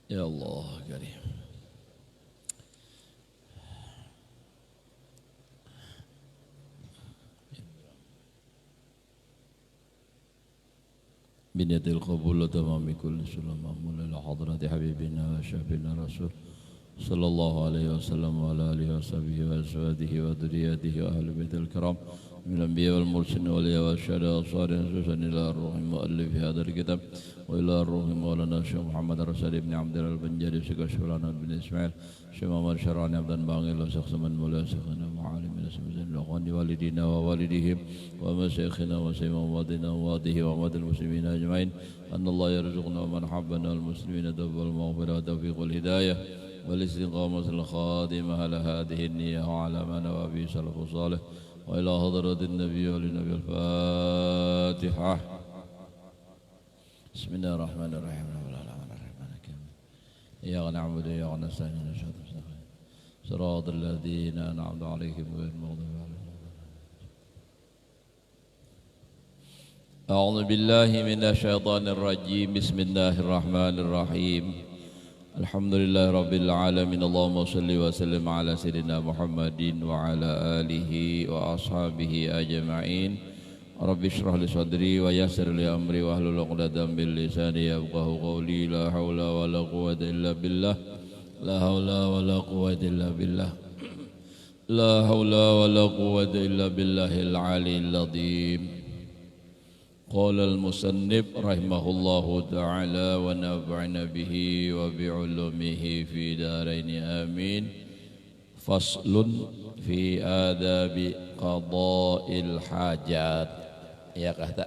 Ya Allah Karim. Binatil qabul wa tamami kulli sulam mamul ila hadrati habibina wa syafina rasul sallallahu alaihi wasallam wa ala alihi wa sahbihi wa azwajihi wa dhurriyyatihi wa ahli baitil kiram min anbiya wal mursalin wal wa syahada salihin susan ila ruhi muallif hadal kitab wa ila ruhi maulana syekh Muhammad Rasul ibn Abdul Banjari syekh Syurana bin Ismail syekh Muhammad Syarani Abdan Bangil wa syekh Saman Mulya syekhna mu'alim min asma'il laqani walidina wa walidihim wa masyayikhina wa sayyidina wa wadihi wa madal muslimin ajma'in anna Allah yarzuqna man habbana al muslimina wal maghfirah wa tawfiq wal hidayah wal istiqamah al khadimah ala hadhihi an-niyyah wa ala ma nawabi salafus salih وإلى حضرة النبي ولنبي الفاتحة بسم الله الرحمن الرحيم إياك نعبد وإياك نستعين صراط الذين أنعمت عليهم غير المغضوب عليهم أعوذ بالله من الشيطان الرجيم بسم الله الرحمن الرحيم الحمد لله رب العالمين اللهم صل وسلم على سيدنا محمد وعلى آله وأصحابه أجمعين رب اشرح لي صدري ويسر لي أمري واحلل عقدة من لساني يفقهوا قولي لا حول ولا قوة إلا بالله لا حول ولا قوة إلا بالله لا حول ولا قوة إلا بالله العلي العظيم قال المصنف رحمه الله تعالى ونفعنا به وبعلومه في دارين آمين فصل في آداب قضاء الحاجات ya kata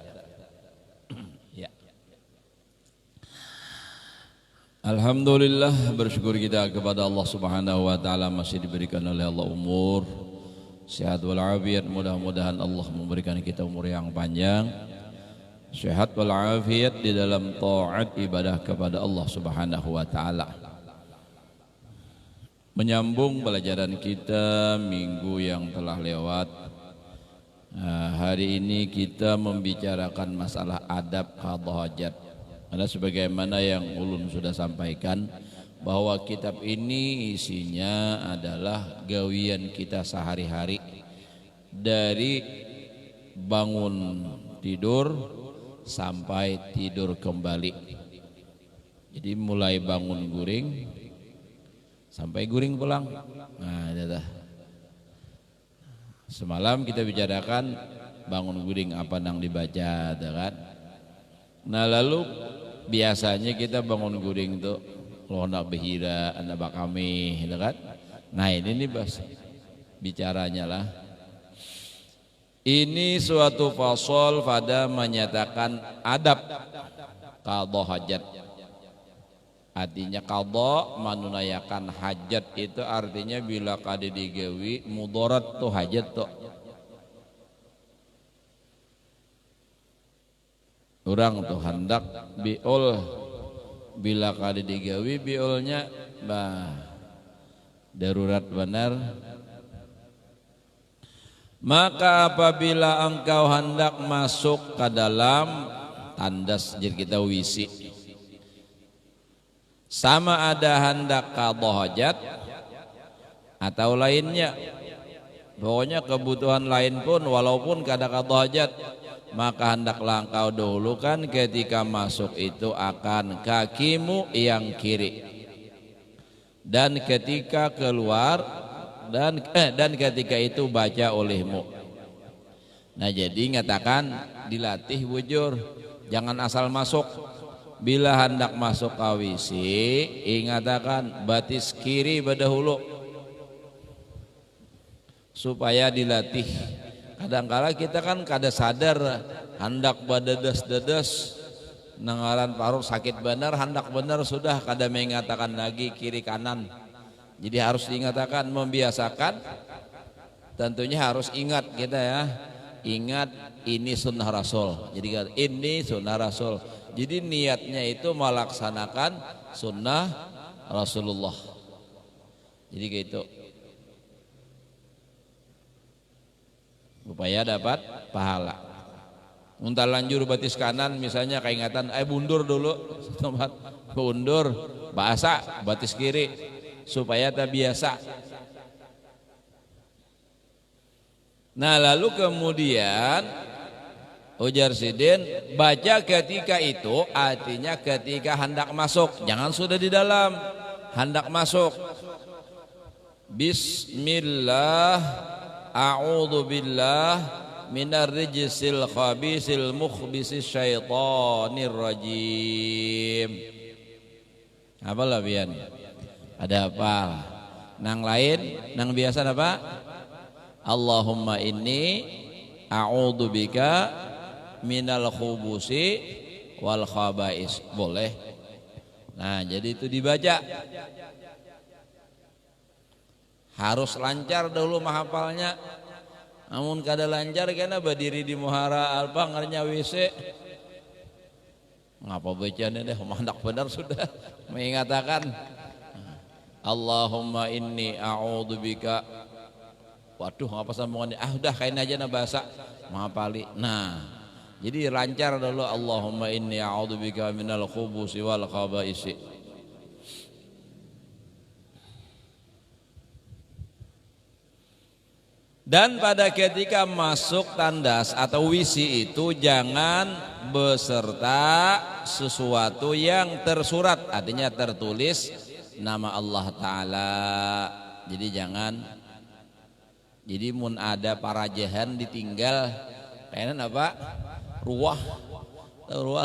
ya Alhamdulillah bersyukur kita kepada Allah Subhanahu wa taala masih diberikan oleh Allah umur sehat walafiat, mudah-mudahan Allah memberikan kita umur yang panjang sehat walafiat di dalam taat ibadah kepada Allah Subhanahu wa taala. Menyambung pelajaran kita minggu yang telah lewat. Hari ini kita membicarakan masalah adab qadha hajat. Karena sebagaimana yang ulun sudah sampaikan bahwa kitab ini isinya adalah gawian kita sehari-hari dari bangun tidur sampai tidur kembali. Jadi mulai bangun guring sampai guring pulang. Nah, itu dah. Semalam kita bicarakan bangun guring apa yang dibaca, kan? Nah, lalu biasanya kita bangun guring tuh kalau nak behira, anak bakami, kan? Nah, ini nih bas bicaranya lah. Ini suatu fasal pada menyatakan adab qadha hajat. Artinya qadha menunaikan hajat itu artinya bila kade digawi mudarat tu hajat tu. Orang tu hendak biul bila kade digawi biulnya darurat benar. Maka apabila engkau hendak masuk ke dalam tandas jadi kita wisi sama ada hendak qadha hajat atau lainnya pokoknya kebutuhan lain pun walaupun kada qadha hajat maka hendaklah engkau dahulukan ketika masuk itu akan kakimu yang kiri dan ketika keluar dan ketika itu baca olehmu. Nah jadi ngatakan dilatih bujur, jangan asal masuk. Bila hendak masuk ke WC, ingatakan batis kiri berdahulu supaya dilatih. Kadang-kala kita kan kada sadar hendak badadas-dadas nangaran paru sakit benar, hendak benar sudah kada mengatakan lagi kiri kanan. Jadi harus diingatkan, membiasakan. Tentunya harus ingat kita ya. Ingat ini sunnah Rasul. Jadi ini sunnah Rasul. Jadi niatnya itu melaksanakan sunnah Rasulullah. Jadi gitu. Supaya dapat pahala. Unta lanjur batis kanan misalnya keingatan, bundur dulu. Bundur. bahasa batis kiri supaya terbiasa. Nah lalu kemudian ujar Sidin, baca ketika itu artinya ketika hendak masuk, jangan sudah di dalam, hendak masuk. Bismillah, a'udzu billah minar rijsil khabisil mukhbisis syaitonir rajim. Apa lah pian? Ada apa? Nang lain, nang biasa apa? Allahumma inni a'udzu bika minal khubusi wal khabais. Boleh. Nah jadi itu dibaca. Harus lancar dahulu menghafalnya. Namun kada lancar karena berdiri di muhara alpa ngarnya WC. Ngapa bacanya deh mandak benar sudah mengatakan Allahumma inni a'udzubika. Waduh ngapa sambungannya? Udah kain aja na bahasa menghafali. Nah jadi lancar dulu Allahumma inni a'udzubika minal khubusi wal khabaisi. Dan pada ketika masuk tandas atau wisi itu jangan beserta sesuatu yang tersurat, artinya tertulis nama Allah Ta'ala. Jadi jangan, jadi mun ada parajahan ditinggal kayaknya apa? Ruah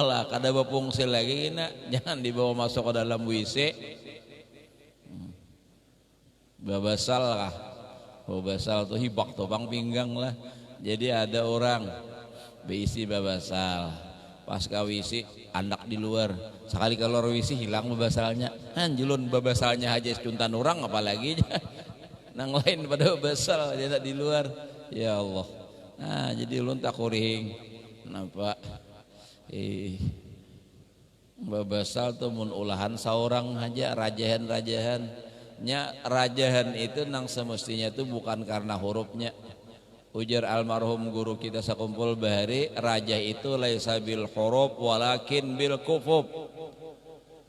lah, kada berfungsi lagi kena, jangan dibawa masuk ke dalam WC. Babasal lah. Babasal tuh hibak topang pinggang lah. Jadi ada orang berisi babasal, pas kawisi anak di luar, sekali keluar wisi hilang babasalnya. Anjulun babasalnya aja cuntan orang apalagi nang lain pada babasal dia di luar. Ya Allah. Nah jadi ulun tak kuring. Kenapa? Babasal tuh mun ulahan saurang aja rajahan. Rajahan itu nang semestinya itu bukan karena hurufnya. Ujar almarhum guru kita sakumpul bahari, raja itu laisa bil huruf walakin bil kufuf.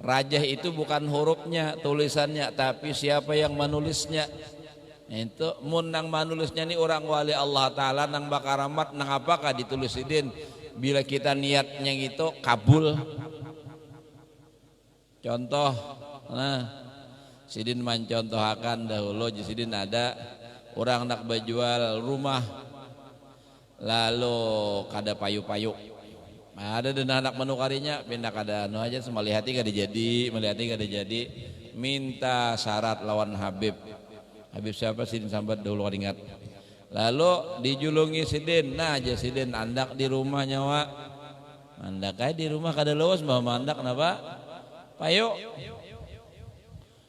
Raja itu bukan hurufnya, tulisannya, tapi siapa yang menulisnya. Itu mun nang menulisnya ini orang wali Allah Ta'ala nang bakaramat nang apakah ditulisidin. Bila kita niatnya gitu kabul. Contoh, nah Sidin mencontohkan dahulu, Sidin ada orang nak berjual rumah lalu kada payu-payu. Ada dan anak menukarinya pindah kada anu aja melihati kada jadi, minta syarat lawan Habib siapa Sidin sambat dahulu ingat. Lalu dijulungi Sidin, nah aja Sidin andak di rumah nyawa. Andak aja di rumah kada luas bah mandak napa? Payu.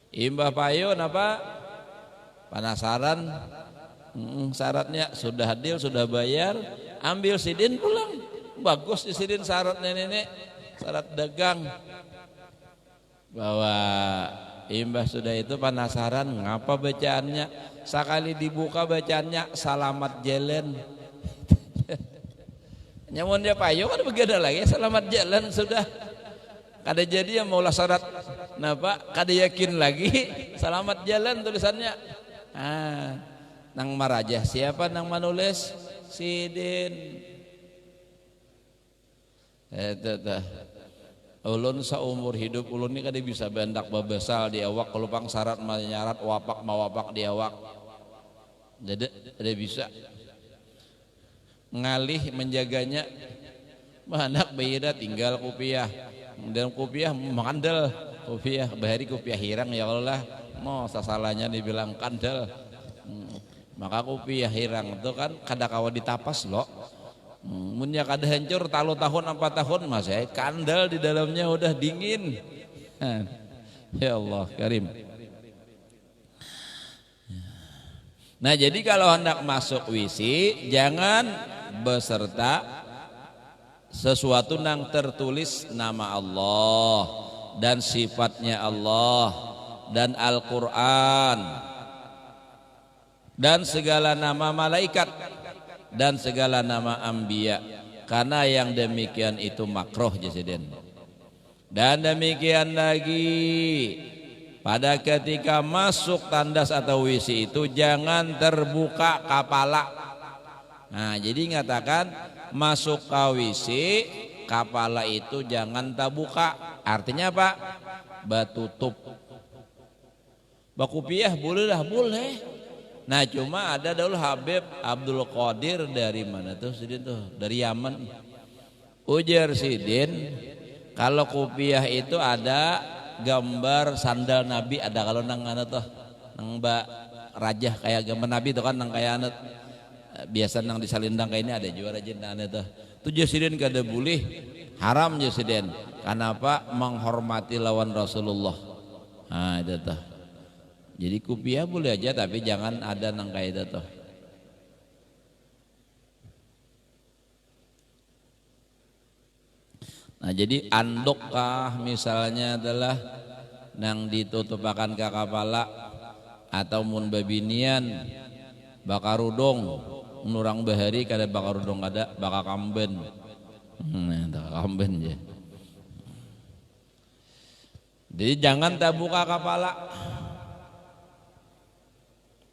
Imbah payu napa? Penasaran. Syaratnya sudah adil, sudah bayar, ambil Sidin pulang. Bagus di Sidin syaratnya nenek, syarat dagang. Bahwa imbah sudah itu penasaran ngapa bacaannya, sekali dibuka bacaannya selamat jalan. Nyamun dia payu kan begitu lagi selamat jalan sudah. Kada jadi yang maulah syarat napa kada yakin lagi selamat jalan tulisannya. Nang marajah siapa nang manulis? Sidin. Ulun saumur hidup ulun ini kada bisa bendak babasal di awak kelupang syarat menyarat wapak mawapak di awak. Tidak bisa ngalih menjaganya. Anak bayida tinggal kopiah. Dan kopiah mengandel, kopiah bahari kopiah hirang ya Allah, mau sasalahnya dibilang kandel. Maka kopiah hirang itu kan kada kawa ditapas loh. Munnya kada hancur talu tahun 4 tahun masih kandel di dalamnya udah dingin. Ya Allah Karim. Nah jadi kalau hendak masuk wisi jangan beserta sesuatu nang tertulis nama Allah dan sifatnya Allah dan Al-Quran dan segala nama malaikat dan segala nama anbiya, karena yang demikian itu makruh Jasiden. Dan demikian lagi, pada ketika masuk tandas atau WC itu jangan terbuka kepala. Nah, jadi ngatakan masuk ke WC kepala itu jangan terbuka. Artinya apa? Batutup. Bakupiah boleh lah, boleh. Nah, cuma ada dulu Habib Abdul Qadir dari mana tuh Sidin tuh? Dari Yaman. Ujar Sidin, kalau kopiah itu ada gambar sandal Nabi, ada kalau nang anu tuh, nang mbak rajah kayak gambar Nabi tuh kan nang kayak anu biasa nang disalindang kayak ini ada juga rajin anu tuh. Tuh Sidin kada boleh, haram Sidin. Kenapa? Menghormati lawan Rasulullah. Nah itu tuh. Jadi kopiah boleh aja tapi jangan ada nang kayak itu tuh. Nah jadi andok kah misalnya adalah nang ditutupakan ke kepala atau mun babinian bakarudong nurang bahari kada bakarudong ada bakakamben. Nah kamben ya. Jadi jangan terbuka kepala.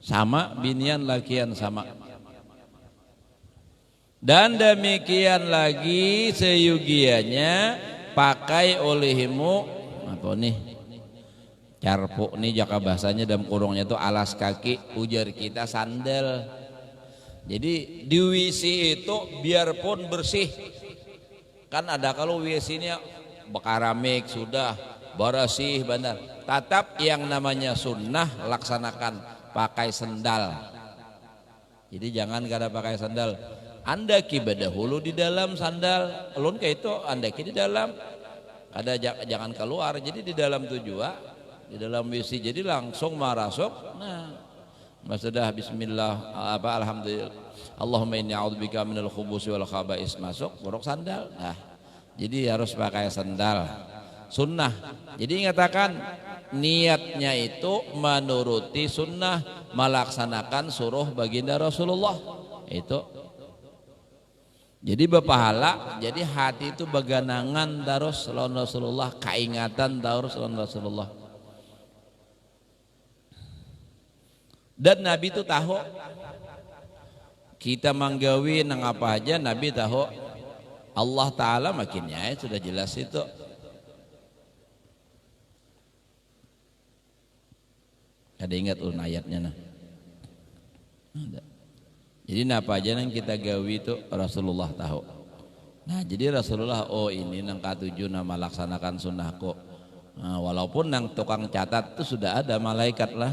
Sama binian lakian sama. Dan demikian lagi seyugianya pakai olehmu apa nih carpuk nih jaka bahasanya dalam kurungnya itu alas kaki, ujar kita sandal. Jadi di WC itu biarpun bersih kan ada kalau WC nya bekaramik sudah bersih benar, tetap yang namanya sunnah laksanakan pakai sendal. Jadi jangan kada pakai sandal. Anda kiba dahulu di dalam sandal, ulun kayak itu anda di dalam, ada jangan keluar. Jadi di dalam tujuan, di dalam WC. Jadi langsung marasuk. Nah, sudah Bismillah, apa Alhamdulillah, Allahumma inni a'udzubika minal khubusi wal khaba'is masuk, buruk sandal. Nah, jadi harus pakai sandal. Sunnah. Jadi ngatakan niatnya itu menuruti sunnah, melaksanakan suruh baginda Rasulullah itu. Jadi berpahala, jadi hati itu beganangan terus lawan Rasulullah, keingatan terus lawan Rasulullah. Dan Nabi itu tahu kita manggawi nang apa aja, Nabi tahu. Allah Ta'ala makinnya sudah jelas itu. Ada ingat ulun ayatnya nah. Ada. Jadi apa aja yang kita gawi itu Rasulullah tahu. Nah jadi Rasulullah oh ini nang katujuh nama laksanakan sunnahku. Nah, walaupun nang tukang catat itu sudah ada malaikat lah.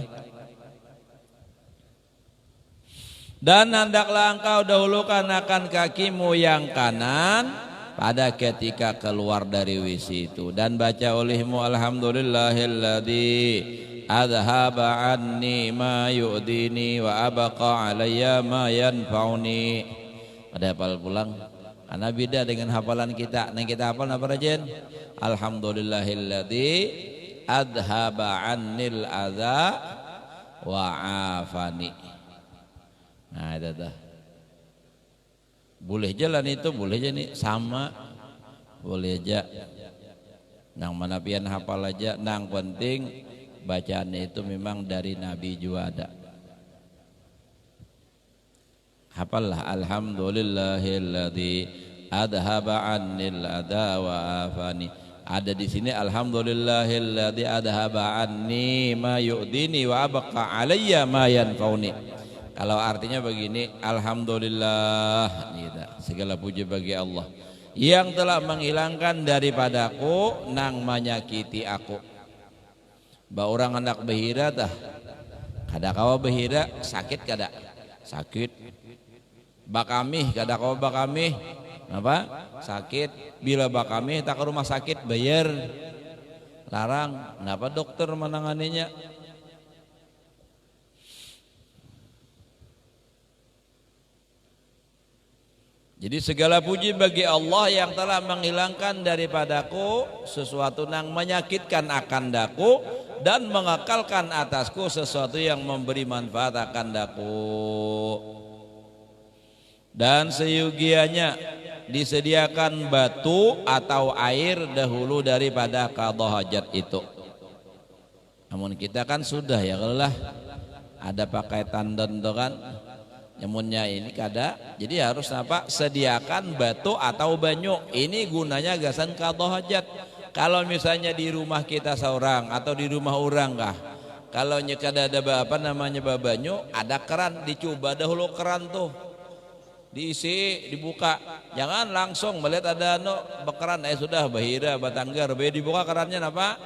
Dan hendaklah engkau dahulukan akan kakimu yang kanan pada ketika keluar dari WC itu dan baca olehmu alhamdulillahilladzi adhaba anni ma yu'dini wa abqa alayya ma yanfa'uni. Pada hafal pulang karena beda dengan hafalan kita. Yang kita hafal apa rajin? Alhamdulillahilladzi adhaba annil adza wa afani. Nah itu dah. Boleh jalan itu, boleh aja nih sama. Boleh aja. Nang mana pian hafal aja, nang penting bacaannya itu memang dari Nabi juga ada. Hafallah alhamdulillahilladzi adhaba annil adza wa afani. Ada di sini alhamdulillahilladzi adhaba anni ma yu'dini wa abqa alayya ma yanfauni. Kalau artinya begini, alhamdulillah segala puji bagi Allah yang telah menghilangkan daripadaku nang menyakiti aku. Ba orang anak behira tah kada kawa behira sakit kada sakit bakamih kada kawa bakamih apa sakit bila bakamih tak ke rumah sakit bayar larang kenapa dokter menanganinya. Jadi segala puji bagi Allah yang telah menghilangkan daripadaku sesuatu yang menyakitkan akan daku dan mengekalkan atasku sesuatu yang memberi manfaat akan daku. Dan seyugianya disediakan batu atau air dahulu daripada qadha hajat itu. Namun kita kan sudah ya lah ada pakai tandon tuh kan, nyamunnya ini kada, jadi harus apa? Sediakan batu atau banyu. Ini gunanya gasan qadha hajat. Kalau misalnya di rumah kita seorang atau di rumah orang kah, kalau kada ada apa namanya banyu, ada keran, dicoba dahulu keran tuh, diisi, dibuka, jangan langsung melihat ada bekeran, sudah bahira batanggar, dibuka kerannya apa?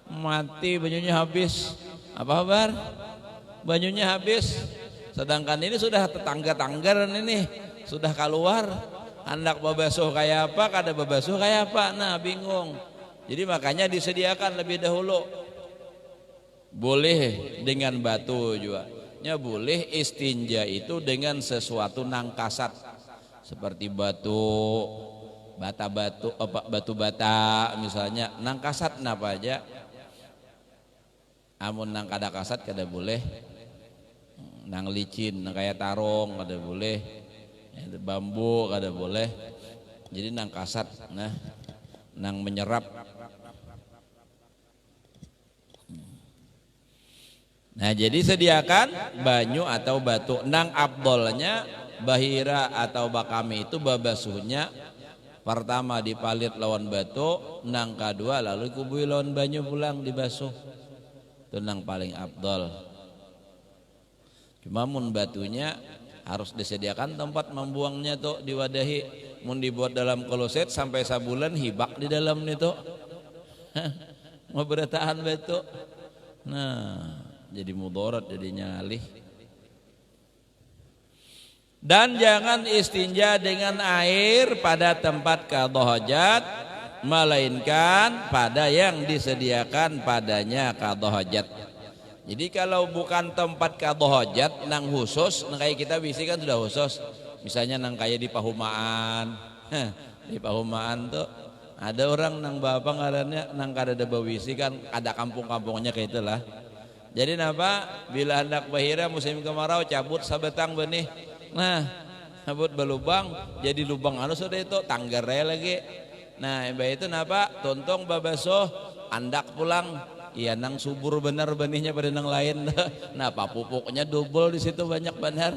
Mati banyunya habis. Apa kabar? Banyunya habis. Sedangkan ini sudah tetangga-tanggaran ini sudah keluar, hendak babasuh kayak apa, kada babasuh kayak apa, nah bingung. Jadi makanya disediakan lebih dahulu. Boleh dengan batu juga. Ya boleh istinja itu dengan sesuatu nang kasat seperti batu bata misalnya nang kasat napa aja. Amun nang kada kasat kada boleh. Nang licin nang kayak tarong kada boleh. Bambu kada boleh. Jadi nang kasat, nah nang menyerap. Nah jadi sediakan banyu atau batu. Nang abdolnya bahira atau bakami itu babasuhnya pertama dipalit lawan batu, nang kedua lalu kubui lawan banyu pulang dibasuh. Itu nang paling abdol. Cuma mun batunya harus disediakan tempat membuangnya tuh diwadahi. Mun dibuat dalam kloset sampai sabulan hibak di dalam itu. Mau bertahan batu. Nah jadi mudarat jadinya alih. Dan jangan istinja dengan air pada tempat qadha hajat, melainkan pada yang disediakan padanya qadha hajat. Jadi kalau bukan tempat qadha hajat nang khusus, nang kayak kita bisi kan sudah khusus. Misalnya nang kayak di Pahumaan. Di Pahumaan tuh ada orang nang bapak ngarannya nang kada ada bawisi kan, ada kampung-kampungnya kayak itulah. Jadi napa? Bila hendak bahira musim kemarau cabut sabetang benih. Nah, cabut belubang jadi lubang anu sudah itu tanggar lagi. Nah, itu napa? Tontong babasuh andak pulang. Iya nang subur benar benihnya pada nang lain. Napa pupuknya double di situ banyak benar.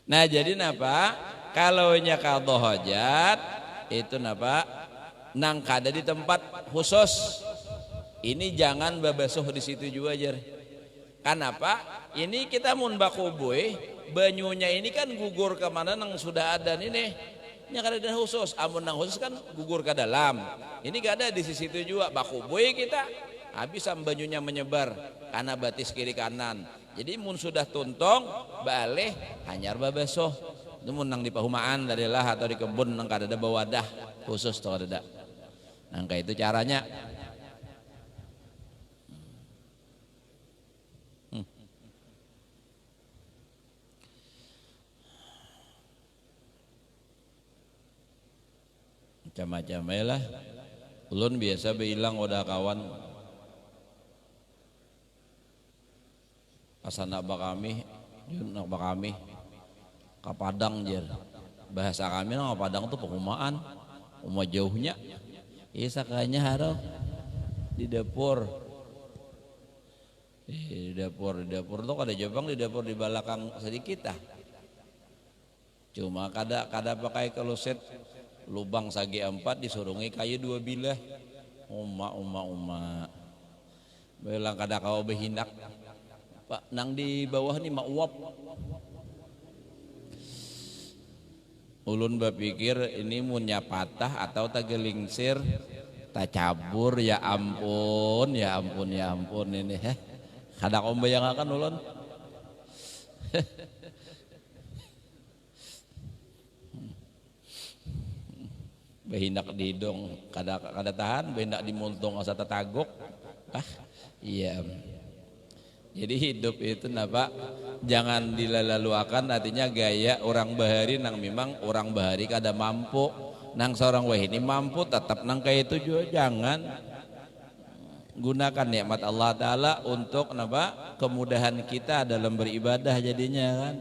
Nah, jadi napa? Kalau nya qadha hajat itu napa? Nang kada di tempat khusus. Ini jangan babasuh di situ juga aja. Kenapa? Ini kita mun bakuboy, banyunya ini kan gugur ke mana nang sudah ada nih. Nya kada ada khusus. Amun nang khusus kan gugur ke dalam. Ini gak ada di situ juga bakuboy kita. Habis banyunya menyebar karena batis kiri kanan. Jadi mun sudah tuntong, balik hanyar babasuh. Itu mun nang di Pahumaan darilah atau di kebun nang kada ada bawadah khusus tuh kada ada. Nang kayak itu caranya. Macam-macam lah. Ulun biasa bilang udah kawan asana bakami, nak bakami kapadang jer. Bahasa kami nang kapadang tuh Pahumaan, umah jauhnya. Iya sakanya haro di dapur. Di dapur tuh kada jebang di dapur di belakang sedikit ah. Cuma kada pakai kloset. Lubang sagi 4 disurungi kayu 2 bilah. Uma. Belang kada kau behindak. Pak nang di bawah nih mauap. Ulun berpikir ini munnya patah atau tagelingsir, tak cabur ya ampun ini. Kada kau bayangakan ulun. Behindak di hidung kada tahan, behindak di muntung asa tatagok. Iya. Jadi hidup itu napa jangan dilalaluakan, artinya gaya orang bahari nang memang orang bahari kada mampu. Nang seorang wahini mampu tetap nang kayak itu juga jangan. Gunakan nikmat Allah Ta'ala untuk napa kemudahan kita dalam beribadah jadinya kan.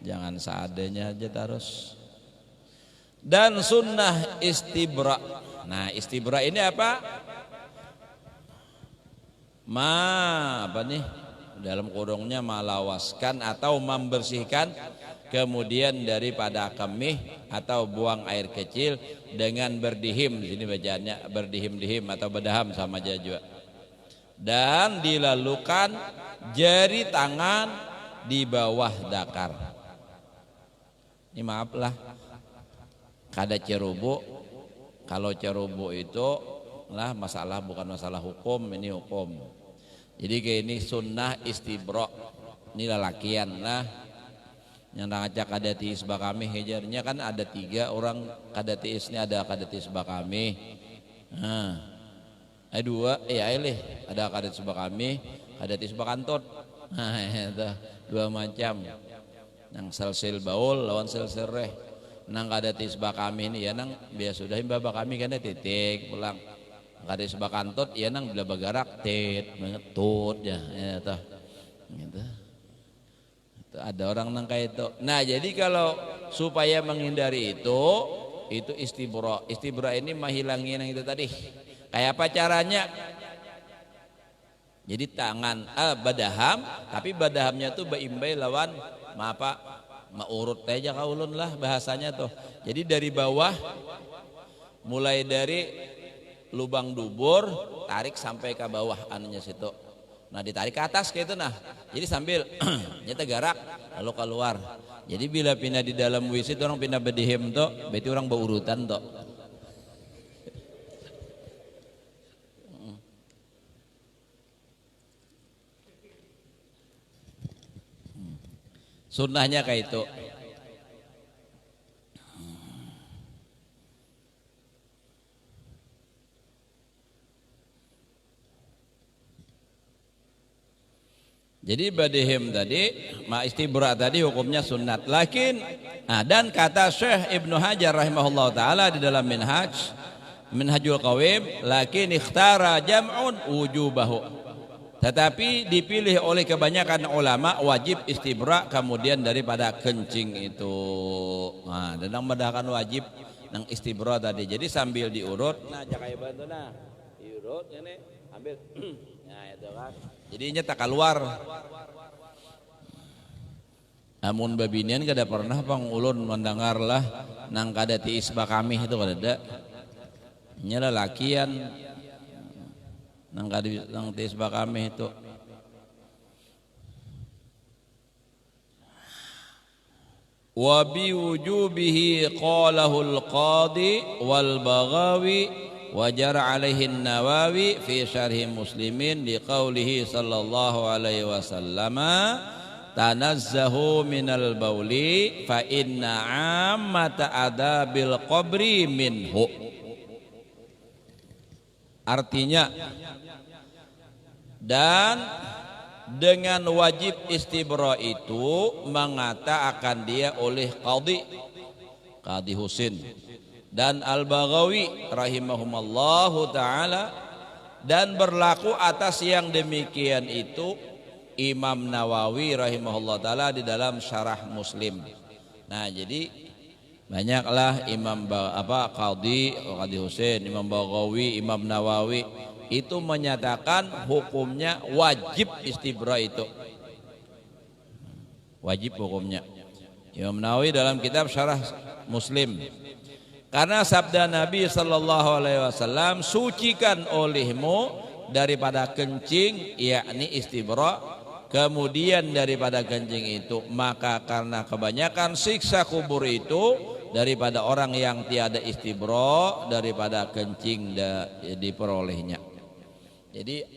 jangan seadanya aja terus. Dan sunnah istibra. Nah, istibra ini apa? Apa nih? Dalam kurungnya malawaskan atau membersihkan kemudian daripada kemih atau buang air kecil dengan berdihim. Di sini bacaannya berdihim-dihim atau bedaham sama aja juga. Dan dilalukan jari tangan di bawah dakar. Ini maaflah, kada cerubu. Kalau cerubu itu lah masalah, bukan masalah hukum, ini hukum. Jadi kayak ini sunnah istibra. Ini lalakian lah. Yang ngajak kada tiis bakami hejarnya kan ada 3 orang kada tiis ini, ada kada tiis bakami. Nah, ada 2 ada kada tiis bakami, kada tiis bakantot. Nah, itu 2 macam. Nang selsil baul lawan selsil reh. Nang kada tiis bakami ini ya nang biasa sudah imba bakami kan titik pulang. Kada tiis bakantot ya nang bila bagarak tit mengetut ya itu. Gitu. Ada orang nang kayak itu. Nah, jadi kalau supaya menghindari itu istibra. Istibra ini menghilangin yang itu tadi. Kayak apa caranya? Jadi tangan badaham, tapi badahamnya tuh baimbai lawan maurut aja kaulun lah bahasanya tuh. Jadi dari bawah, mulai dari lubang dubur tarik sampai ke bawah anunya situ. Nah, ditarik ke atas kayak itu nah. Jadi sambil nyata garak lalu keluar. Jadi bila pindah di dalam WC itu orang pindah bedihim tuh, berarti orang berurutan tuh. Sunnahnya kayak itu. Jadi badihim tadi, istibra tadi hukumnya sunat. Dan kata Syekh Ibnu Hajar rahimahullah taala di dalam Minhajul Qawim, lakin ikhtara jam'un wujubahu. Tetapi dipilih oleh kebanyakan ulama wajib istibra kemudian daripada kencing itu. Nah, dan medahkan wajib nang istibra tadi. Jadi sambil diurut, nah jakai bantu nah. Diurut ini ambil. Nah, itu kan. Jadinya tak keluar. Namun babinian kada pernah pangulun mendengar lah nang kada tiis bakami itu kada. Nyala lakian nang kada nang tiis bakami itu. Wa bi wujubihi qalahu al-qadi wal baghawi wajar alaihi Nawawi fi syarhi Muslimin liqaulihi sallallahu alaihi wasallam tanazzahu minal bauli fa inna ammata adabil qabri minhu. Artinya, dan dengan wajib istibra itu mengata akan dia oleh Qadi Husin dan Al-Baghawi rahimahumallahu ta'ala, dan berlaku atas yang demikian itu Imam Nawawi rahimahullah ta'ala di dalam syarah Muslim. Nah, jadi banyaklah Imam Qadi Husain, Imam Baghawi, Imam Nawawi itu menyatakan hukumnya wajib istibra itu. Wajib hukumnya. Imam Nawawi dalam kitab syarah Muslim. Karena sabda Nabi sallallahu alaihi wasallam, sucikan olehmu daripada kencing, yakni istibra, kemudian daripada kencing itu, maka karena kebanyakan siksa kubur itu daripada orang yang tiada istibra, daripada kencing diperolehnya. Jadi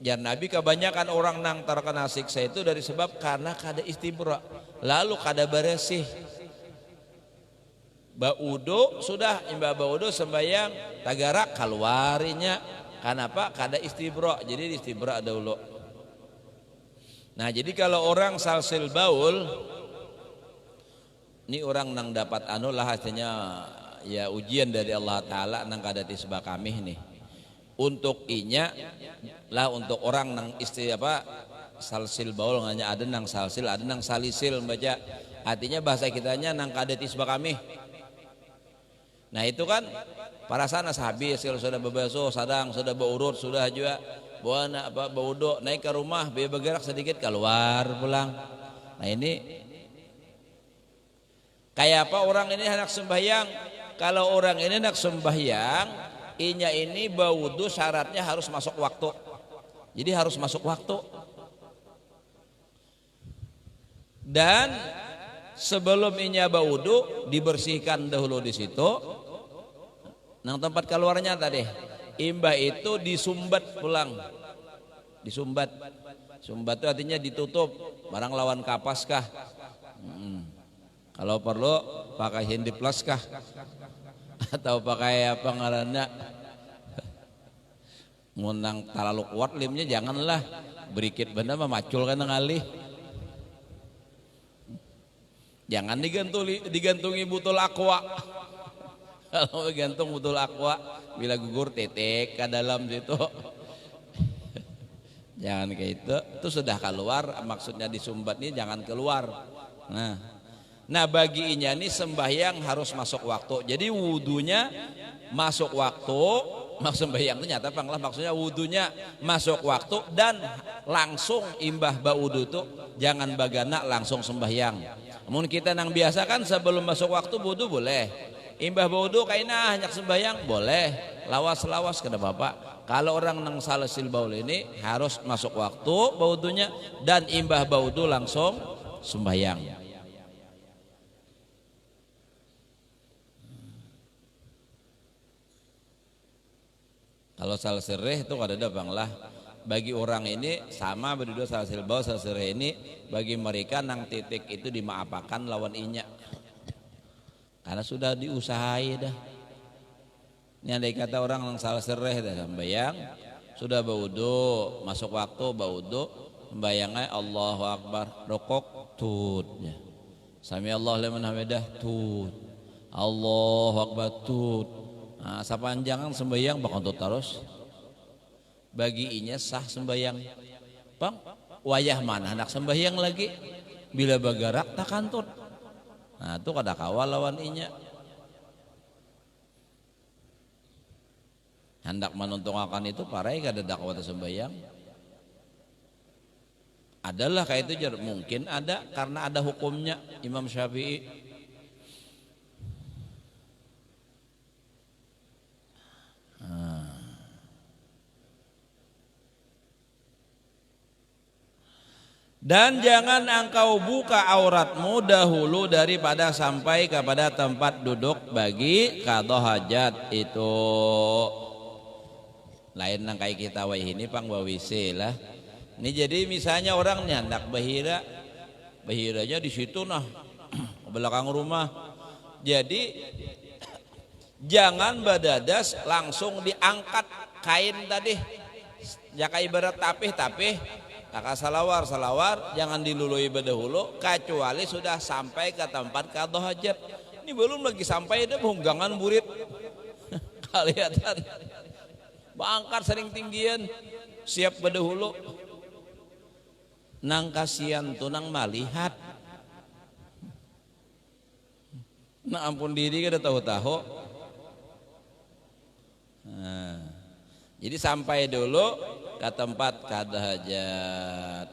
ya Nabi kebanyakan orang nang terkena siksa itu dari sebab karena kada istibra, lalu kada bersih. Baudo sudah imba baudo sembayang tagarak keluarinya, kenapa? Kada istibra, jadi istibra dahulu. Nah, jadi kalau orang salsil baul, ini orang nang dapat lah hasilnya ya ujian dari Allah Ta'ala nang kada tisbah kami nih. Untuk inya lah, untuk orang nang salsil baul, hanya ada nang salsil, ada nang salisil baca. artinya bahasa kitanya nang kade tisba kami. Nah itu kan para sanas habis kalau sudah bebaso sadang sudah beurut sudah juga buana apa baudo naik ke rumah biar bergerak sedikit keluar pulang. Nah ini kayak apa orang ini hendak sembahyang. Kalau orang ini hendak sembahyang, inya ini baudu syaratnya harus masuk waktu. Jadi harus masuk waktu. Dan sebelum inya baudu dibersihkan dahulu di situ. Nang tempat keluarnya tadi, imbah itu disumbat pulang, disumbat. Sumbat itu artinya ditutup, barang lawan kapas kah? Kalau perlu pakai hindiplas kah? Atau pakai apa ngaranna? Ngunang terlalu kuat limnya janganlah, berikit bener memacul kan ngalih. Jangan digantungi botol aqua. Kalau gantung botol aqua bila gugur tetek ke dalam situ. Jangan kayak itu sudah keluar, maksudnya disumbat nih jangan keluar. Nah baginya nih sembahyang harus masuk waktu. Jadi wudunya masuk waktu, maksud sembahyang itu nyata panglah maksudnya wudunya masuk waktu dan langsung imbah baudu itu jangan bagana langsung sembahyang. Namun kita nang biasa kan sebelum masuk waktu wudu boleh. Imbah baudu kaina hanya sembahyang boleh, lawas-lawas kada bapak. Kalau orang nang salasil baul ini harus masuk waktu baudunya dan imbah baudu langsung sembahyang. Kalau salasil reh itu kada ada banglah. Bagi orang ini sama berdua salasil baul salasil reh ini bagi mereka nang titik itu dimaapakan lawan inya. Karena sudah diusahai dah. Ini andai kata orang yang salah sereh dah sembahyang, sudah baudu, masuk waktu baudu, sembahyangnya Allahu Akbar, rokok tut. Sami Allah liman hamidah tut. Allahu Akbar tut. Nah, sapanjangan sembahyang bakal tut terus. Bagi inya sah sembahyang. Bang, wayah mana hendak sembahyang lagi? Bila bagarak tak kantut. Nah itu kada kawal lawan inya. Hendak menuntungakan itu parai kada dakwah sembahyang. Adalah kayak itu mungkin ada karena ada hukumnya Imam Syafi'i. Dan jangan engkau buka auratmu dahulu daripada sampai kepada tempat duduk bagi qadha hajat. Itu lain nang kayak kita wah ini pang bawise lah. Ini jadi misalnya orang nyandak bahiranya di situ nah belakang rumah. Jadi jangan badadas langsung diangkat kain tadi. Jaka ibarat tapih kakak salawar jangan dilului berdahulu kecuali sudah sampai ke tempat qadha hajat. Ini belum lagi sampai ada hunggangan burit. Kelihatan bangkat sering tinggian siap berdahulu. Nang kasihan tuh nang malihat. Nah ampun diri kada tahu-tahu. Nah, jadi sampai dulu ke tempat qadha hajat.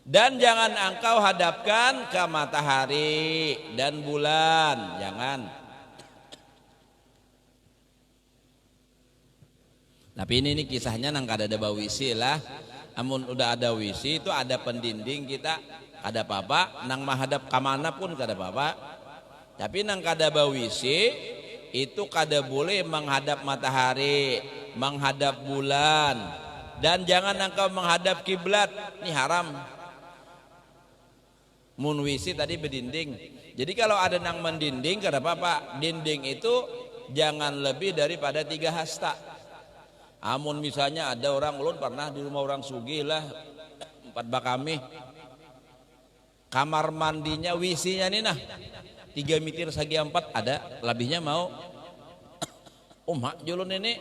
Dan jangan engkau hadapkan ke matahari dan bulan, jangan. Tapi ini kisahnya nang kada ada bawisi lah. Amun udah ada wisi itu ada pendinding kita kada apa-apa, nang menghadap ke mana pun kada apa-apa. Tapi nang kada bawisi itu kada boleh menghadap matahari, menghadap bulan, dan jangan engkau menghadap kiblat. Ini haram. Mun wisi tadi berdinding. Jadi kalau ada nang mendinding kada apa-apa. Dinding itu jangan lebih daripada 3 hasta. Amun misalnya ada orang ulun pernah di rumah orang sugih lah 4 bakami. Kamar mandinya wisinya nih nah 3 meter segi 4 ada, lebihnya mau. Mak julun ini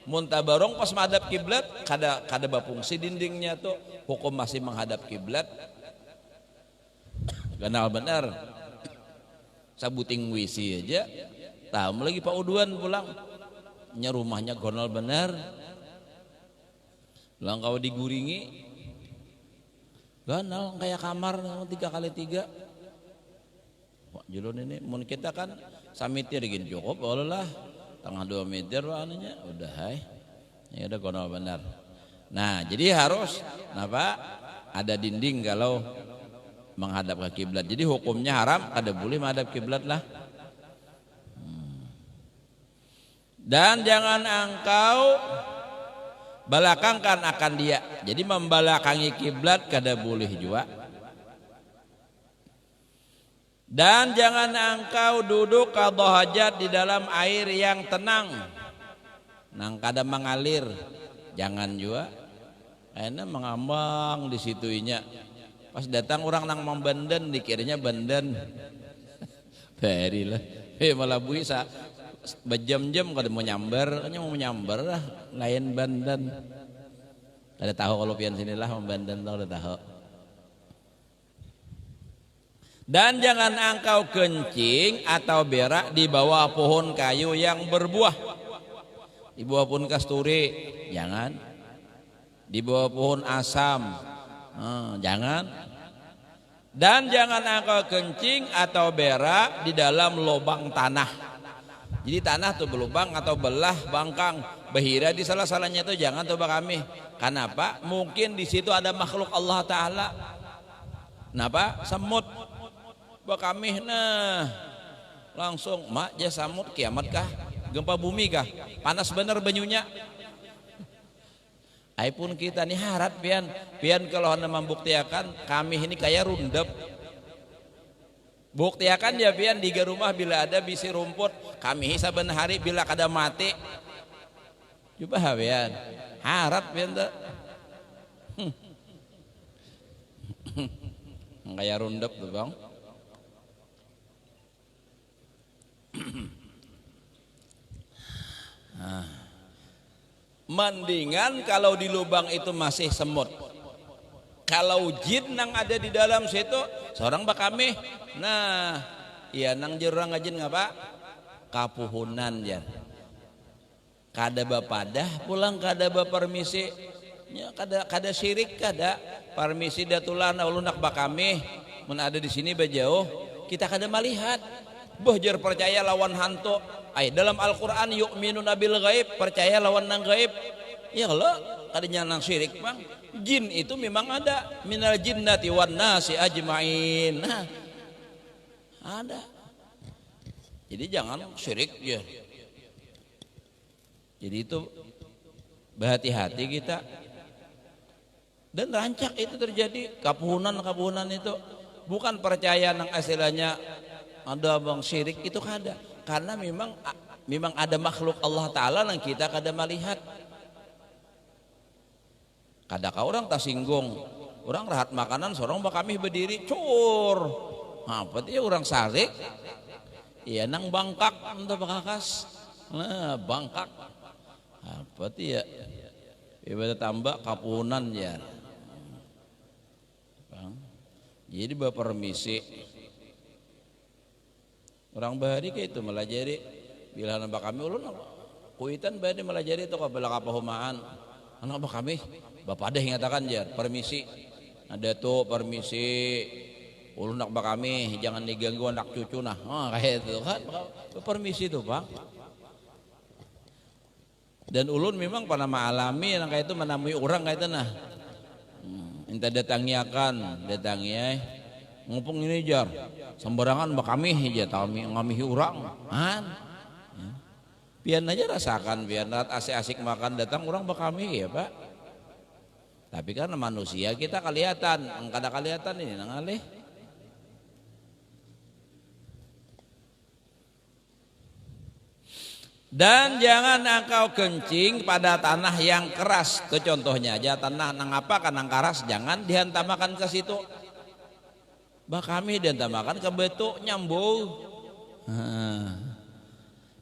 muntabarong pas menghadap kiblat kada bapungsi dindingnya tuh hukum masih menghadap kiblat. Kenal benar. Sabuting wisi aja. Tahu lagi Pak Uduan pulang. Nya rumahnya gonal benar. Lang kau diguringi. Ganal kayak kamar 3x3. Wah, julun ini mun kita kan samitnya digin cukup lah. Tengah 2 meter anunya udah hai. Ya udah gonal benar. Nah, jadi harus apa? Ada dinding kalau menghadap ke kiblat. Jadi hukumnya haram, kada boleh menghadap kiblat lah. Dan jangan engkau belakangkan akan dia. Jadi membelakangi kiblat kada boleh juga. Dan jangan engkau duduk qadha hajat di dalam air yang tenang. Nang kada mengalir. Jangan juga. Enak mengambang di situnya. Pas datang orang nang membenden dikiranya benden. Barilah. Malah buisa berjam-jam kada mau nyamber, hanya mau menyamber lah lain benden. Kada tahu kalau pian sinilah membenden tahu kada tahu. Dan jangan engkau kencing atau berak di bawah pohon kayu yang berbuah. Di bawah pohon kasturi, jangan. Di bawah pohon asam, jangan. Dan jangan engkau kencing atau berak di dalam lubang tanah. Jadi tanah tuh berlubang atau belah bangkang bahira di salah-salahnya itu jangan coba kami. Kenapa? Mungkin di situ ada makhluk Allah Taala. Kenapa? Semut. Bakami nah langsung mak ja samut kiamat kah? Gempa bumi kah? Panas bener banyunya. Ai pun kita nih harap pian kalau anda membuktikan kami ini kayak rundep. Buktiakan ya pian di rumah bila ada bisi rumput kami saben hari bila kada mati. Coba pian harap pian tak kayak rundep tuh bang. Nah, mendingan kalau di lubang itu masih semut. Kalau jin nang ada di dalam situ seorang bakami. Nah, iya nang jurang ngajin ngapa? Kapuhunan ya. Kada bapadah pulang kada bapermisi. Ya kada syirik kada permisi datulan ulun nak bakami mun ada di sini bajauh kita kada melihat. Bohjer percaya lawan hantu. Ay dalam Al-Qur'an yu'minuna bil ghaib, percaya lawan nang gaib. Ya Allah, kadanya nang syirik bang. Jin itu memang ada, minal jinnati wan nasi ajmain. Nah, ada. Jadi jangan syirik ya. Jadi itu berhati-hati kita. Dan rancak itu terjadi kapuhunan itu bukan percaya nang asilanya ada bang syirik itu kada. Karena memang ada makhluk Allah Ta'ala yang kita kada melihat. Kadang orang tak singgung, orang rahat makanan, seorang bakami berdiri cur. Apa dia orang sarik? Iya nang bangkak untuk bakakas. Nah bangkak. Apa dia? Ibadah tambah kapunan ya. Bang. Jadi berpermisi. Orang bahari kayak itu melajari bila anak kami ulun kuitan bahari melajari itu kabel kapahumaan anak kami bapak ada yang ngatakan ya permisi ada tuh permisi ulun nak kami jangan diganggu anak cucu nah kayak itu kan permisi tuh bang. Dan ulun memang pernah mengalami yang kayak itu menemui orang kayak itu nah minta datangnya ngumpung ini jar sembarangan bakami aja kami ngamihi orang ya. Pian aja rasakan pian asik-asik makan datang orang bakami ya pak. Tapi karena manusia kita kelihatan kada kelihatan ini nangalih. Dan jangan engkau kencing pada tanah yang keras. Itu contohnya aja tanah nang apa kan nang keras jangan dihantamakan ke situ. Bakami dihantamakan ke betuk nyambung.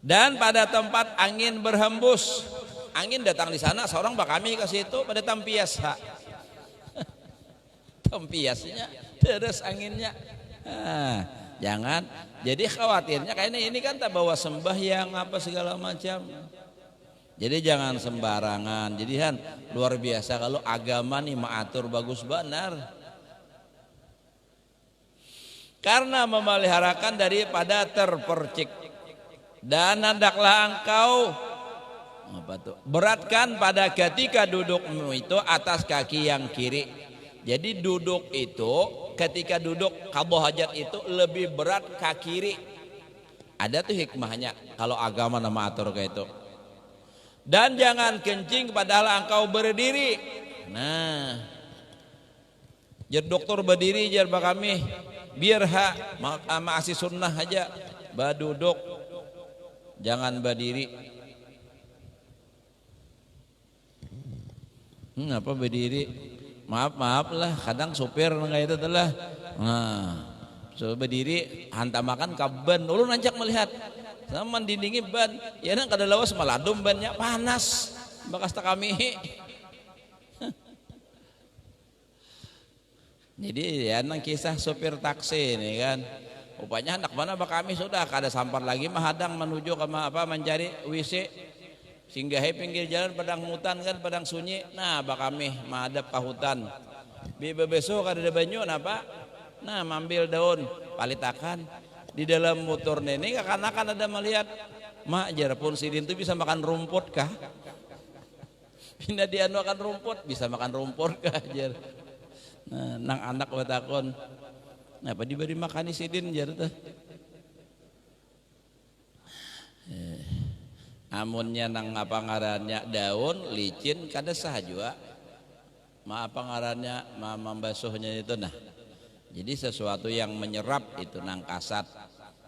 Dan pada tempat angin berhembus, angin datang di sana, seorang bakami ke situ pada tempias, tempiasnya terus anginnya, Nah, jangan. Jadi khawatirnya kayaknya ini kan tak bawa sembahyang apa segala macam. Jadi jangan sembarangan. Jadi kan luar biasa kalau agama nih mengatur bagus benar. Karena memeliharakan daripada terpercik. Dan hendaklah engkau apa tuh? Beratkan pada ketika dudukmu itu atas kaki yang kiri. Jadi duduk itu ketika duduk qadha hajat itu lebih berat kaki kiri. Ada tuh hikmahnya kalau agama nama atur kayak itu. Dan jangan kencing padahal engkau berdiri. Nah, jar dokter berdiri jar kami biar masih sunnah aja baduduk jangan berdiri. Apa berdiri? Maaf lah kadang supir kayak itu telah. Nah, so berdiri hantam makan kaban ulun ajak melihat sama dindingi ban ya nang kada lawas maladum bannya panas bakas tak kami. Jadi ya nang kisah sopir taksi ini kan rupanya anak mana bak kami sudah kada sampar lagi mahadang menuju ke apa mencari WC singgahi pinggir jalan padang hutan kan padang sunyi. Nah bak kami mahadap ke hutan bebeso kada ada banyu napa nah mambil daun palitakan di dalam motor nenek akan ada melihat mak jar pun sidin itu bisa makan rumput kah? Pindah dia makan rumput bisa makan rumput kah jar? Nah, nang anak watakon apa diberi makani sidin jar tuh. Amunnya nang apa ngarannya daun licin kada sah juga. Ma apa ngarannya membasuhnya itu nah. Jadi sesuatu yang menyerap itu nang kasat.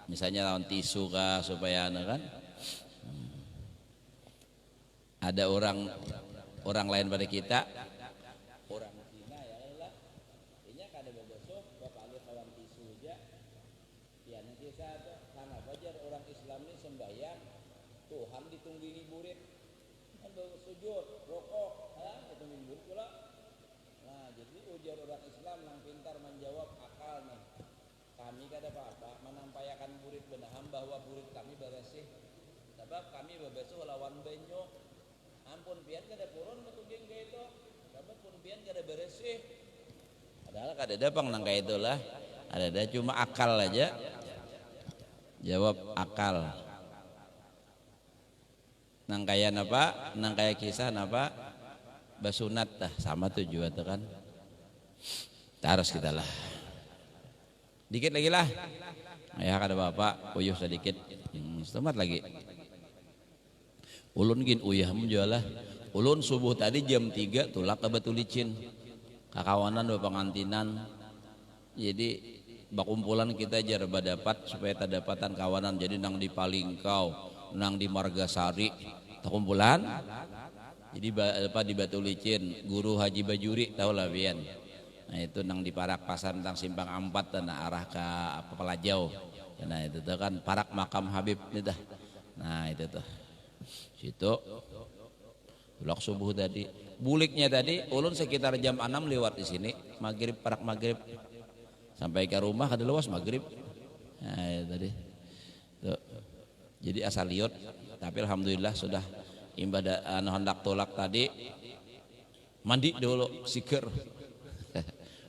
Misalnya lawan tisu kah supaya kan ada orang lain pada kita orang Cina ya lah ini kada bebasuh bakal kawan tisu aja ya nanti saya karena bajar orang Islam ini sembahyang Tuhan ditunggingi burit kan sujud rokok ditunggingi burit pula. Nah jadi ujar orang Islam yang pintar menjawab akal nih kami kada apa-apa menampayakan burit benaham bahwa burit kami beresih sebab kami bebesuh lawan benyo ampun pian kada purun metuging kayak itu sebab pun pian kada beresih padahal kada dapang nang kayak itulah ada cuma akal aja jawab akal nang kaya napa nang kaya kisah napa basunat tah sama tujuan tuh kan harus kita lah dikit lagi lah ya kada bapak uyuh sedikit setemat lagi ulun gin uyah menjualah ulun subuh tadi jam 3 tulak ke Batu Licin kakawanan bapak pengantinan jadi bakumpulan kita jar dapat supaya tadapatan kawanan jadi nang di Palingkau nang di Margasari takumpulan jadi apa di Batu Licin Guru Haji Bajuri tahu lah pian. Nah itu nang di Parak Pasar tentang simpang 4 dan arah ke apa Pelajau. Nah itu tuh kan Parak Makam Habib nih dah. Nah itu tuh. Situ ulak subuh tadi. Buliknya tadi ulun sekitar jam 6 lewat di sini, maghrib Parak maghrib. Sampai ke rumah kada lewas maghrib. Nah itu tadi. Tuh. Jadi asal liut tapi alhamdulillah sudah ibadah hendak tolak tadi mandi dulu sikir.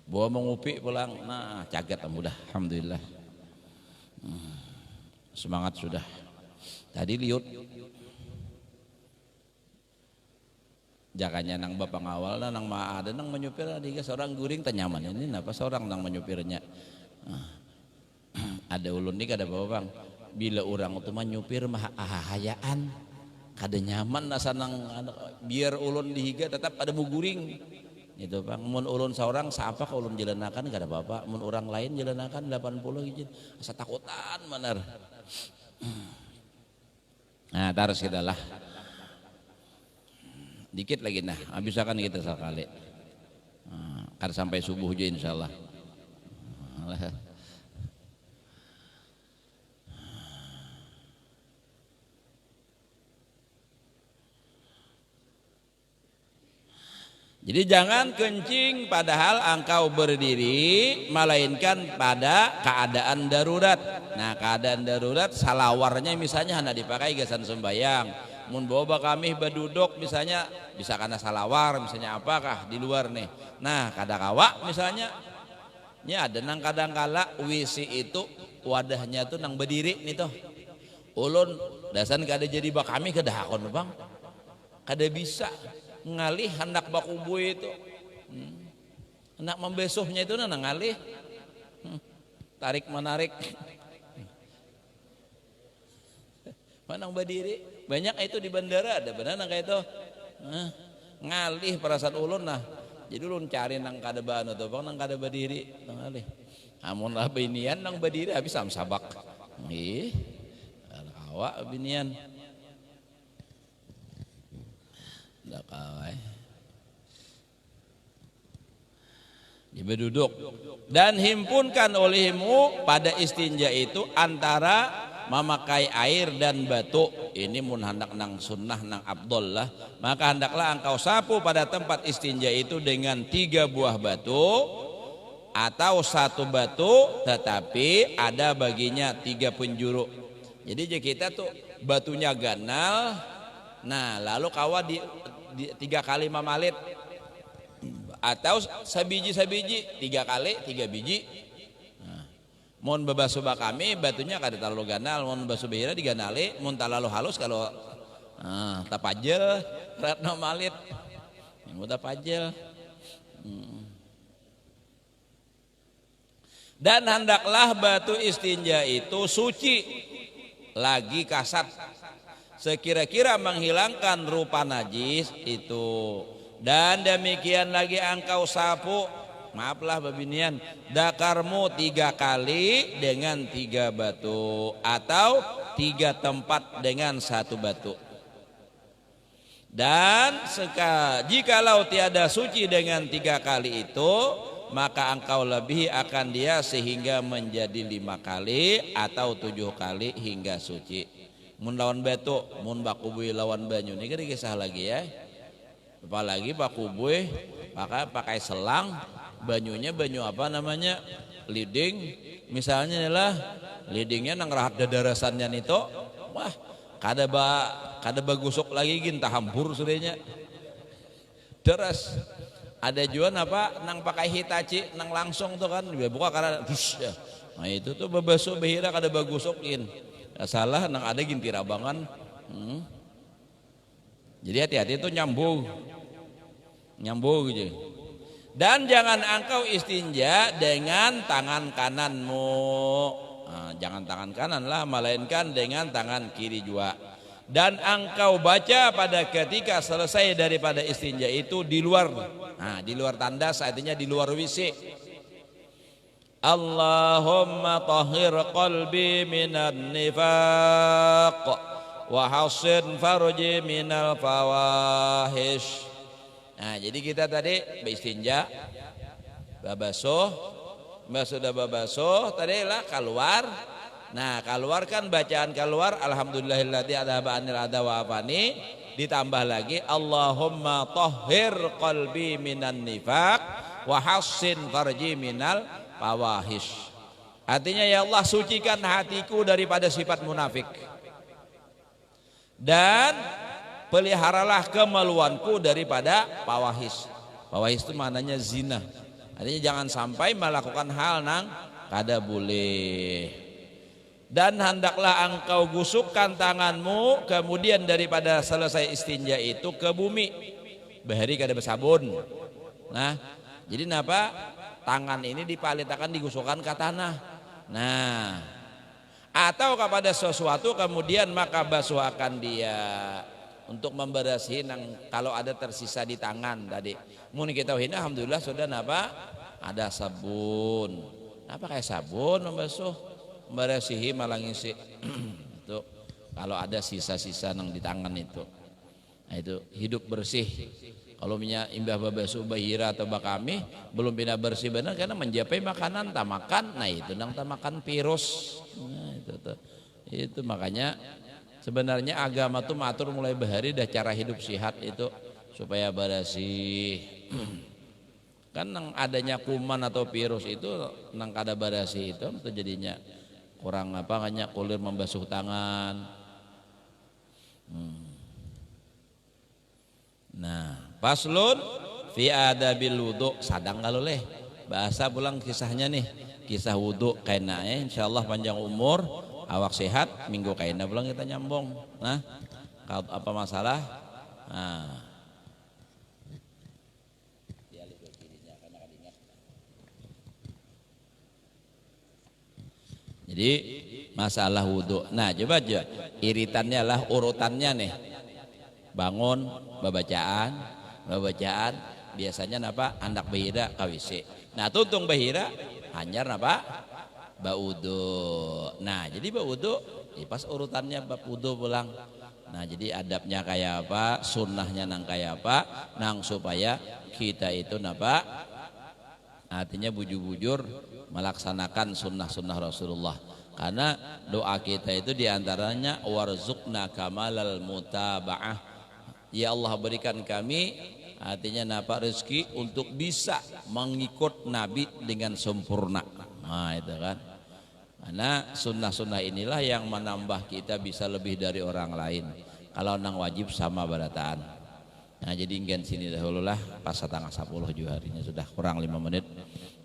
Bawa mengupi pulang, nah cagat mudah, alhamdulillah. Semangat sudah. Tadi liut, jakanya nang bapak ngawal, nang ma ada nang menyupir, adiga seorang guring tanyaman ini, napa seorang nang menyupirnya? Ada ulun nih kada bawa bang, bila orang itu menyupir mah ahayaan, kada nyaman nasa nang biar ulun dihiga tetap ada muguring. Itu bang, mun ulun seorang siapa ke ulun jelanakan gak ada apa-apa, mun orang lain jelanakan 80 izin, asa takutan bener. Nah terus kita lah, dikit lagi nah, habisakan kita sekali, kan sampai subuh aja insyaallah. Jadi jangan kencing padahal engkau berdiri, melainkan pada keadaan darurat. Nah, keadaan darurat salawarnya misalnya hendak dipakai gasan sembayang. Mun bawa kami berduduk misalnya bisa karena salawar misalnya apakah di luar nih. Nah, kadang-kala misalnya nya ada nang kadang-kala WC itu wadahnya tuh nang berdiri nih toh. Ulun dasan kada jadi bakami kedahakon Bang. Kada bisa ngalih hendak bakubu itu hendak membesuhnya itu nang ngalih tarik menarik manang berdiri banyak itu di bandara ada benar nang kayak itu ngalih perasaan ulun nah jadi ulun cari nang kada bano tuh Bang nang kada berdiri nang ngalih amun lah binian nang berdiri habis sabak ih awak binian dah kawai dia berduduk dan himpunkan olehmu pada istinja itu antara memakai air dan batu ini mun hendak nang sunnah nang abdol lah maka hendaklah engkau sapu pada tempat istinja itu dengan 3 buah batu atau 1 batu tetapi ada baginya 3 penjuru jadi kita tuh batunya ganal nah lalu kawa di 3 kali mamalit atau sabiji 3 kali 3 biji nah, mun bebasu kami batunya kada terlalu ganal mun bebasu behira diganali mun terlalu halus kalau tapajel ratna malit mun tapajel dan hendaklah batu istinja itu suci lagi kasat sekira-kira menghilangkan rupa najis itu dan demikian lagi engkau sapu maaflah babinian dakarmu 3 kali dengan 3 batu atau 3 tempat dengan 1 batu dan jikalau tiada suci dengan 3 kali itu maka engkau lebih akan dia sehingga menjadi 5 kali atau 7 kali hingga suci mun lawan batu mun bakubui lawan banyu ini kan kisah lagi ya apalagi bakubui pakai selang banyunya banyu apa namanya liding misalnya lah lidingnya nang rahat dadarasannya itu wah kada bagusuk lagi gintah hampur sudahnya deras ada juga apa nang pakai hitachi nang langsung tuh kan buka karena ya. Nah itu tuh bebasu behira kada bagusukin salah nang ada ginti rabangan jadi hati-hati itu nyambung gitu dan jangan engkau istinja dengan tangan kananmu jangan tangan kanan lah melainkan dengan tangan kiri juga dan engkau baca pada ketika selesai daripada istinja itu di luar di luar tandas artinya di luar WC Allahumma tahhir qalbi minan nifaq wa hassin farji minal fawahish. Nah, jadi kita tadi beristinja babasuh, sudah babasuh tadi lah keluar. Nah, keluarkan bacaan keluar alhamdulillahilladzi adhaba anil adha wa afani ditambah lagi Allahumma tahhir qalbi minan nifaq wa hassin farji minal fawahish. Artinya ya Allah sucikan hatiku daripada sifat munafik dan peliharalah kemaluanku daripada fawahish. Fawahish itu maknanya zina. Artinya jangan sampai melakukan hal nang kada boleh. Dan hendaklah engkau gusukkan tanganmu kemudian daripada selesai istinja itu ke bumi. Bahari kada bersabun. Nah, jadi napa? Tangan ini dipalitakan digusukkan ke tanah. Nah, atau kepada sesuatu kemudian maka basuhkan dia untuk membersihi kalau ada tersisa di tangan tadi. Mun kita ini alhamdulillah sudah napa? Ada sabun. Apa kayak sabun membasuh, membersihi malangisi. Itu kalau ada sisa-sisa di tangan itu. Nah, itu hidup bersih. Kalau minyak imbah babasuh bahira atau bakami belum pindah bersih benar karena menjapai makanan tamakan, nah itu tamakan virus. Nah, itu makanya sebenarnya agama tuh matur mulai bahari dah cara hidup sehat itu supaya bersih. kan nang adanya kuman atau virus itu nang kada barasi itu jadinya kurang apa hanya kulir membasuh tangan. Nah, faslun fi adabil wudu sadang kalau leh bahasa pulang kisahnya nih, kisah wudu kaina insyaallah panjang umur, awak sehat, minggu kaina pulang kita nyambung. Nah, kalau apa masalah? Nah. Jadi masalah wudhu. Nah coba aja iritannya lah urutannya nih. Bangun, babacaan biasanya napa andak bahira kawisi. Nah tuntung bahira hanyar napa baudu. Nah jadi baudu pas urutannya bab wudu pulang. Nah jadi adabnya kayak apa, sunnahnya nang kayak apa, nang supaya kita itu napa artinya bujur-bujur melaksanakan sunnah-sunnah Rasulullah. Karena doa kita itu diantaranya warzuqna kamalal mutaba'ah. Ya Allah berikan kami artinya napa rezeki untuk bisa mengikut Nabi dengan sempurna. Nah itu kan. Karena sunnah-sunnah inilah yang menambah kita bisa lebih dari orang lain. Kalau nang wajib sama barataan. Nah jadi ingin sini dahulu lah pas setengah 10 juga harinya sudah kurang 5 menit.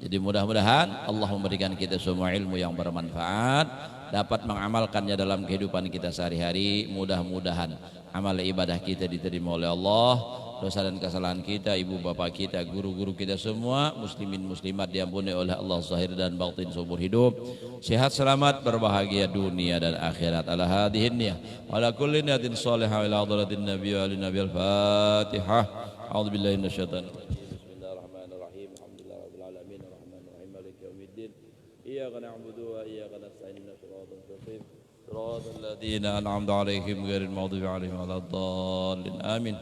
Jadi mudah-mudahan Allah memberikan kita semua ilmu yang bermanfaat, dapat mengamalkannya dalam kehidupan kita sehari-hari. Mudah-mudahan amal ibadah kita diterima oleh Allah, dosa dan kesalahan kita, ibu bapak kita, guru-guru kita semua, muslimin muslimat diampuni oleh Allah zahir dan batin seumur hidup, sehat selamat berbahagia dunia dan akhirat. Ala hadhihi niyah wa ala kulli niyatin shalihah ila hadratin nabiy wa alin nabiyil fatihah. A'udzubillahi minasyaitonir rajim. Bismillahirrahmanirrahim. Alhamdulillahirabbil alamin arrahmanir rahim maliki yaumiddin. Iyyaka na'budu wa iyyaka nasta'in ihdinas siratal mustaqim. Siratal ladzina an'amta 'alaihim ghairil maghdubi 'alaihim waladdallin. Amin.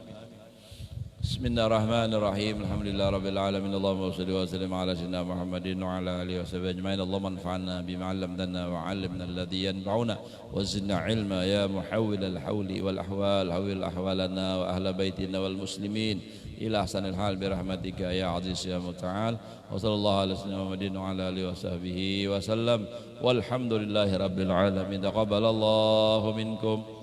Bismillahirrahmanirrahim. Alhamdulillahirabbil alamin. Allahumma shalli wa sallim ala sayyidina Muhammadin wa ala alihi washabihi ajmain. Allahumma anfa'na bima 'allamtana wa 'allimna alladhi yanfa'una wa zidna 'ilma ya muhawwil al-hawli wal ahwal hawil ahwalana wa ahla baitina wal muslimin ila ahsanil hal bi rahmatika ya aziz ya muta'al. Wa sallallahu ala sayyidina Muhammadin wa ala alihi washabihi wasallam. Walhamdulillahirabbil alamin. Taqabbalallahu minkum.